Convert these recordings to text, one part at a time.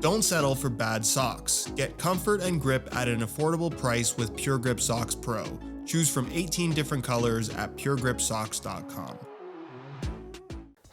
Don't settle for bad socks. Get comfort and grip at an affordable price with Pure Grip Socks Pro. Choose from 18 different colors at puregripsocks.com.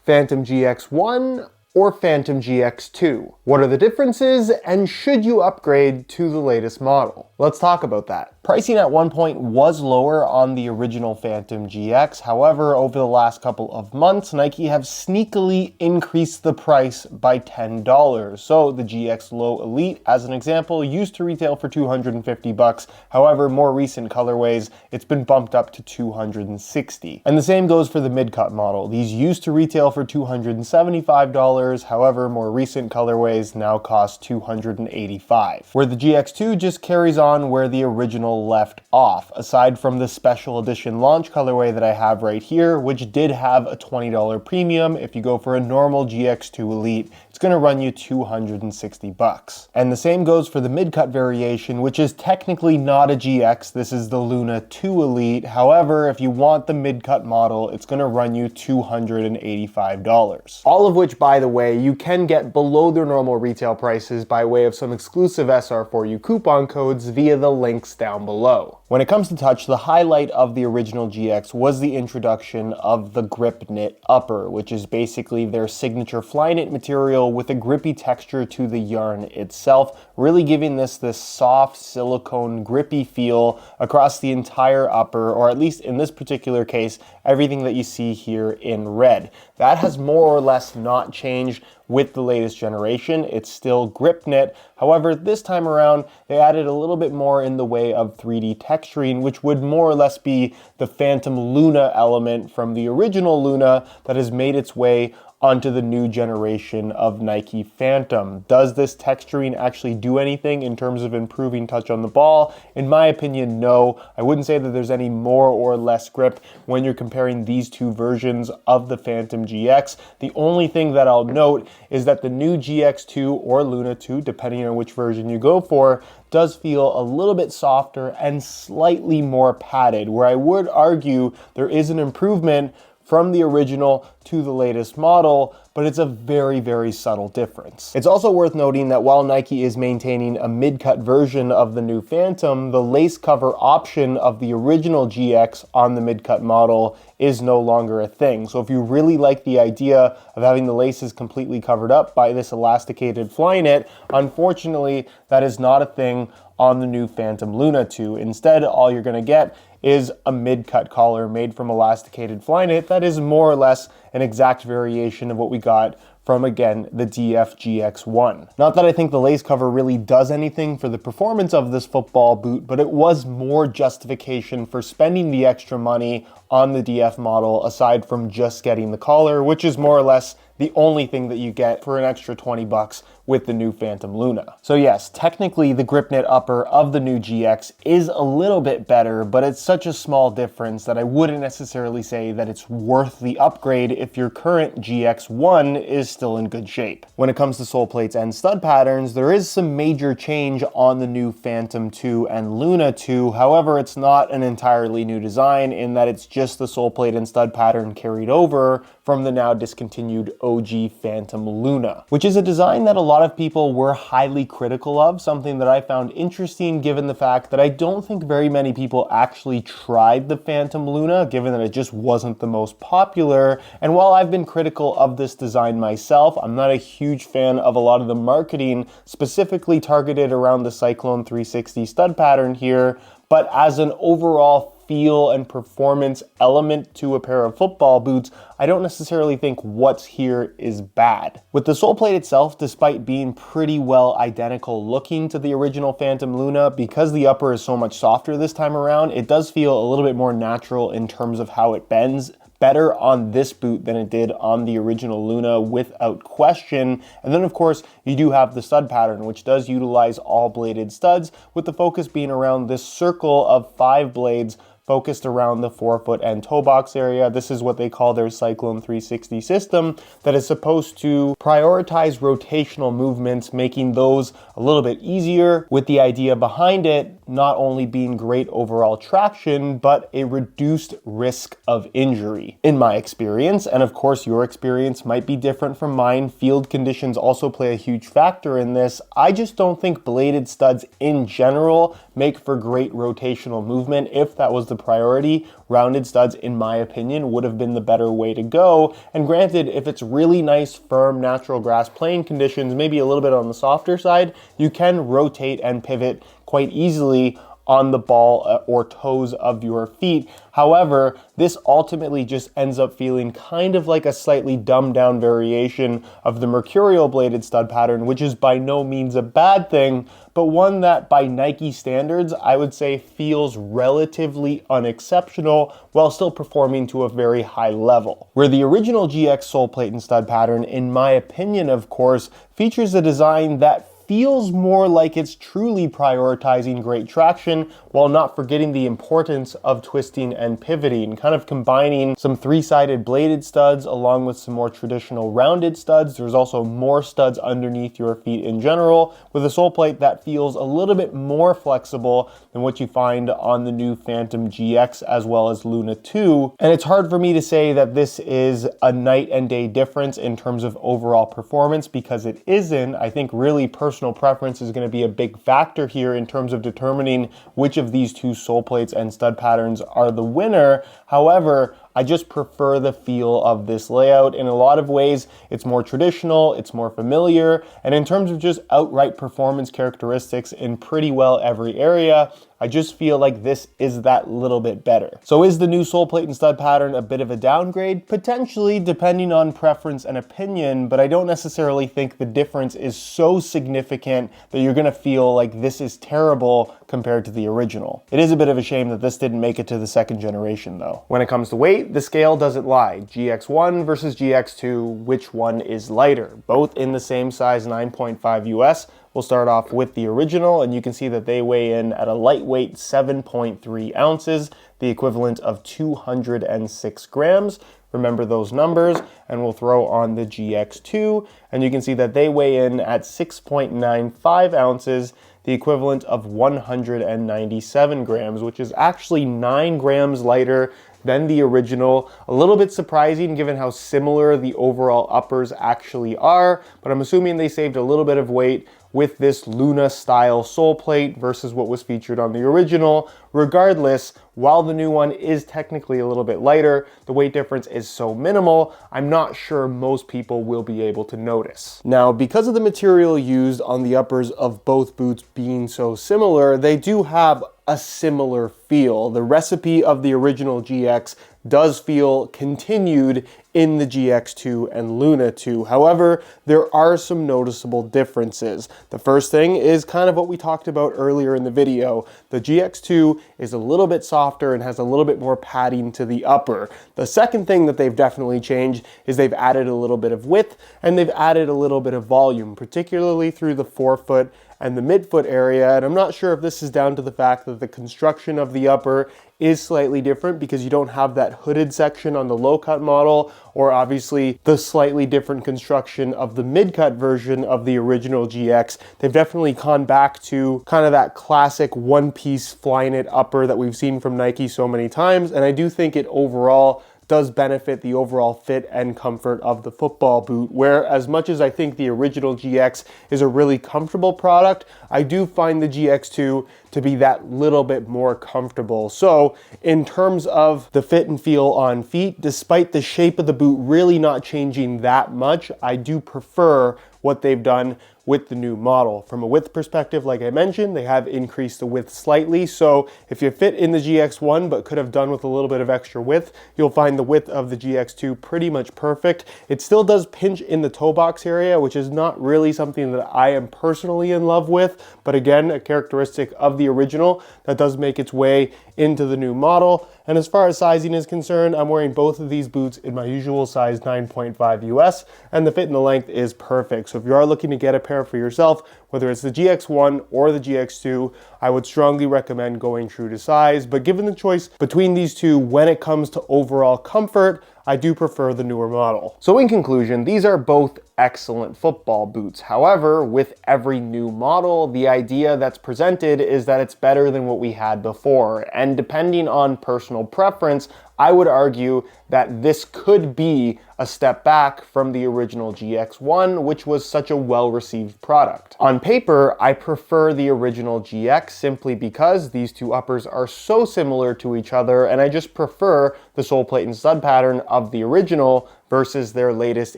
Phantom GX1 or Phantom GX2? What are the differences, and should you upgrade to the latest model? Let's talk about that. Pricing at one point was lower on the original Phantom GX. However, over the last couple of months, Nike have sneakily increased the price by $10. So the GX Low Elite, as an example, used to retail for $250. However, more recent colorways, it's been bumped up to $260. And the same goes for the mid-cut model. These used to retail for $275. However, more recent colorways now cost $285. Where the GX2 just carries on where the original left off, aside from the special edition launch colorway that I have right here, which did have a $20 premium. If you go for a normal GX2 Elite, it's going to run you $260. And the same goes for the mid-cut variation, which is technically not a GX. This is the Luna 2 Elite. However, if you want the mid-cut model, it's going to run you $285. All of which, by the way, you can get below their normal retail prices by way of some exclusive SR4U coupon codes via the links down below. When it comes to touch, the highlight of the original GX was the introduction of the grip knit upper, which is basically their signature fly knit material with a grippy texture to the yarn itself, really giving this soft silicone grippy feel across the entire upper, or at least in this particular case, everything that you see here in red. That has more or less not changed with the latest generation. It's still grip knit. However, this time around, they added a little bit more in the way of 3D texturing, which would more or less be the Phantom Luna element from the original Luna that has made its way onto the new generation of Nike Phantom. Does this texturing actually do anything in terms of improving touch on the ball? In my opinion, no. I wouldn't say that there's any more or less grip when you're comparing these two versions of the Phantom GX. The only thing that I'll note is that the new GX2 or Luna 2, depending on which version you go for, does feel a little bit softer and slightly more padded, where I would argue there is an improvement from the original to the latest model, but it's a very, very subtle difference. It's also worth noting that while Nike is maintaining a mid-cut version of the new Phantom, the lace cover option of the original GX on the mid-cut model is no longer a thing. So if you really like the idea of having the laces completely covered up by this elasticated fly knit, unfortunately, that is not a thing on the new Phantom Luna 2. Instead, all you're gonna get is a mid-cut collar made from elasticated fly knit that is more or less an exact variation of what we got from, again, the DF-GX1. Not that I think the lace cover really does anything for the performance of this football boot, but it was more justification for spending the extra money on the DF model aside from just getting the collar, which is more or less the only thing that you get for an extra $20 with the new Phantom Luna. So yes, technically the grip knit upper of the new GX is a little bit better, but it's such a small difference that I wouldn't necessarily say that it's worth the upgrade if your current GX1 is still in good shape. When it comes to sole plates and stud patterns, there is some major change on the new Phantom 2 and Luna 2. However, it's not an entirely new design in that it's just the sole plate and stud pattern carried over from the now discontinued OG Phantom Luna, which is a design that a lot of people were highly critical of, something that I found interesting given the fact that I don't think very many people actually tried the Phantom Luna, given that it just wasn't the most popular. And while I've been critical of this design myself, I'm not a huge fan of a lot of the marketing specifically targeted around the Cyclone 360 stud pattern here, but as an overall feel and performance element to a pair of football boots, I don't necessarily think what's here is bad. With the sole plate itself, despite being pretty well identical looking to the original Phantom Luna, because the upper is so much softer this time around, it does feel a little bit more natural in terms of how it bends. Better on this boot than it did on the original Luna, without question. And then of course you do have the stud pattern, which does utilize all bladed studs, with the focus being around this circle of 5 blades focused around the forefoot and toe box area. This is what they call their Cyclone 360 system that is supposed to prioritize rotational movements, making those a little bit easier, with the idea behind it not only being great overall traction, but a reduced risk of injury, in my experience. And of course, your experience might be different from mine. Field conditions also play a huge factor in this. I just don't think bladed studs in general make for great rotational movement. If that was the priority, rounded studs, in my opinion, would have been the better way to go. And granted, if it's really nice, firm, natural grass playing conditions, maybe a little bit on the softer side, you can rotate and pivot quite easily on the ball or toes of your feet. However, this ultimately just ends up feeling kind of like a slightly dumbed down variation of the mercurial bladed stud pattern, which is by no means a bad thing, but one that by Nike standards, I would say feels relatively unexceptional while still performing to a very high level. Where the original GX sole plate and stud pattern, in my opinion, of course, features a design that feels more like it's truly prioritizing great traction while not forgetting the importance of twisting and pivoting, kind of combining some three-sided bladed studs along with some more traditional rounded studs. There's also more studs underneath your feet in general, with a sole plate that feels a little bit more flexible than what you find on the new Phantom GX as well as Luna 2. And it's hard for me to say that this is a night and day difference in terms of overall performance, because it isn't. I think really personal preference is going to be a big factor here in terms of determining which of these two sole plates and stud patterns are the winner. However, I just prefer the feel of this layout. In a lot of ways, it's more traditional, it's more familiar, and in terms of just outright performance characteristics in pretty well every area, I just feel like this is that little bit better. So is the new sole plate and stud pattern a bit of a downgrade? Potentially, depending on preference and opinion, but I don't necessarily think the difference is so significant that you're gonna feel like this is terrible compared to the original. It is a bit of a shame that this didn't make it to the second generation though. When it comes to weight, the scale doesn't lie. GX1 versus GX2, which one is lighter? Both in the same size 9.5 US. We'll start off with the original, and you can see that they weigh in at a lightweight 7.3 ounces, the equivalent of 206 grams. Remember those numbers, and we'll throw on the GX2, and you can see that they weigh in at 6.95 ounces, the equivalent of 197 grams, which is actually 9 grams lighter than the original. A little bit surprising given how similar the overall uppers actually are, but I'm assuming they saved a little bit of weight with this Luna style sole plate versus what was featured on the original. Regardless, while the new one is technically a little bit lighter, the weight difference is so minimal, I'm not sure most people will be able to notice. Now, because of the material used on the uppers of both boots being so similar, they do have a similar feel. The recipe of the original GX does feel continued in the GX2 and Luna 2. However, there are some noticeable differences. The first thing is kind of what we talked about earlier in the video. The GX2 is a little bit softer and has a little bit more padding to the upper. The second thing that they've definitely changed is they've added a little bit of width and they've added a little bit of volume, particularly through the forefoot and the midfoot area. And I'm not sure if this is down to the fact that the construction of the upper is slightly different because you don't have that hooded section on the low cut model, or obviously the slightly different construction of the mid cut version of the original GX. They've definitely gone back to kind of that classic one piece Flyknit upper that we've seen from Nike so many times. And I do think it overall does benefit the overall fit and comfort of the football boot, where as much as I think the original GX is a really comfortable product, I do find the GX2 to be that little bit more comfortable. So in terms of the fit and feel on feet, despite the shape of the boot really not changing that much, I do prefer what they've done with the new model. From a width perspective, like I mentioned, they have increased the width slightly. So if you fit in the GX1 but could have done with a little bit of extra width, you'll find the width of the GX2 pretty much perfect. It still does pinch in the toe box area, which is not really something that I am personally in love with, but again, a characteristic of the original that does make its way into the new model. And as far as sizing is concerned, I'm wearing both of these boots in my usual size 9.5 US, and the fit and the length is perfect. So if you are looking to get a pair for yourself, whether it's the GX1 or the GX2, I would strongly recommend going true to size. But given the choice between these two when it comes to overall comfort, I do prefer the newer model. So in conclusion, these are both excellent football boots. However, with every new model, the idea that's presented is that it's better than what we had before. And depending on personal preference, I would argue that this could be a step back from the original GX1, which was such a well-received product. On paper, I prefer the original GX simply because these two uppers are so similar to each other, and I just prefer the sole plate and stud pattern of the original versus their latest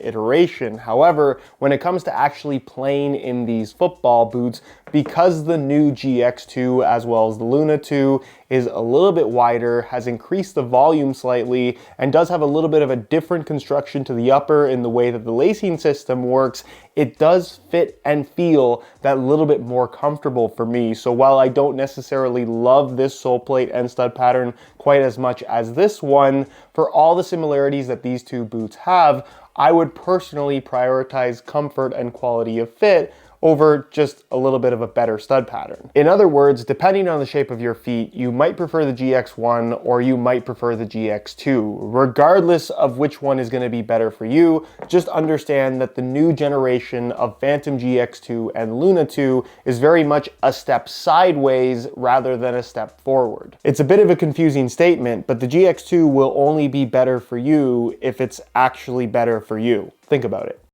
iteration. However, when it comes to actually playing in these football boots, because the new GX2 as well as the Luna 2 is a little bit wider, has increased the volume slightly, and does have a little bit of a different construction to the upper in the way that the lacing system works, it does fit and feel that little bit more comfortable for me. So while I don't necessarily love this sole plate and stud pattern quite as much as this one, for all the similarities that these two boots have, I would personally prioritize comfort and quality of fit over just a little bit of a better stud pattern. In other words, depending on the shape of your feet, you might prefer the GX1 or you might prefer the GX2. Regardless of which one is going to be better for you, just understand that the new generation of Phantom GX2 and Luna 2 is very much a step sideways rather than a step forward. It's a bit of a confusing statement, but the GX2 will only be better for you if it's actually better for you. Think about it.